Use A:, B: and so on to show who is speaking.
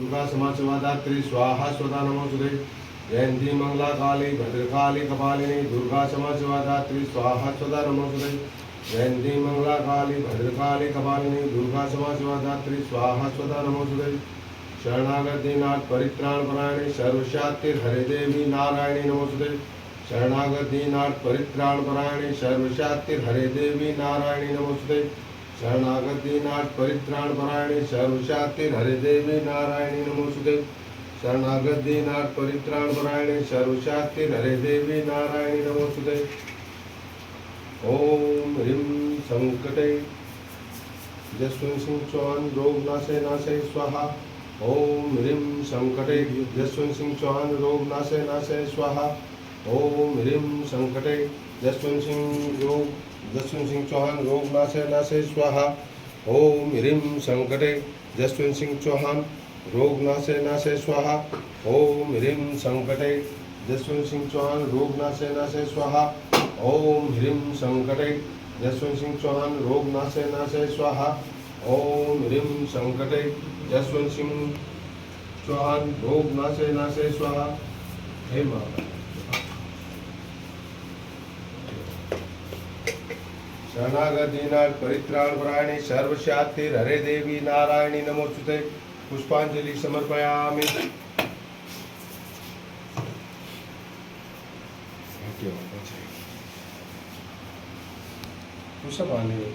A: दुर्गा समाचवा धात्री स्वाहा स्वधा नमोस्तुते। जयंती मंगला काली भद्रकाली कपालिनी दुर्गा समाचवा धात्री स्वाहा स्वधा नमोस्तुते। जयंती मंगला काली भद्रकाली कपालिनी दुर्गा समाचवा धात्री स्वाहा स्वधा नमोस्तुते। शरणागत दीनाथ परित्राण परायणे सर्वशातिर हरे देवी नारायणी नमोस्तुते। शरणागत दीनाथ परित्राण परायणे सर्वशातिर हरे देवी नारायणी नमोस्तुते। शरणागत दीनाथ परित्राण परायणे सर्वशातिर हरे देवी नारायणी नमोस्तुते। शरणागत दीनाथ परित्राण परायणे सर्वशातिर हरे देवी नारायणी नमोस्तुते। ओम ह्रीं संकटे जसवंत सिंह चौहान रोग नाशे नाशे स्वाहा। ओम ह्रीं संकटे जसवंत सिंह चौहान रोग नाशे नाशे स्वाहा। ओम ह्रीं संकटे जसवंत सिंह चौहान रोग नाशे नाशे स्वाहा। ओम ह्रीं संकटे जसवंत सिंह चौहान रोग नाशे नाशे स्वाहा। ओम ह्रीं संकटे जसवंत सिंह चौहान रोग नाशे नाशे स्वाहा। ओम ह्रीं संकटे जसवंत सिंह चौहान रोग नाशे नाशे स्वाहा। ओम ह्रीं संकटे जसवंत सिंह चौहान रोग नाशे नाशे स्वाहा। हे माता शरणागत दीनाथ परित्राण परायणे सर्वशातिर हरे देवी नारायणी नमोस्तुते। पुष्पांजलि समर्पयामि। पुष्पांजलि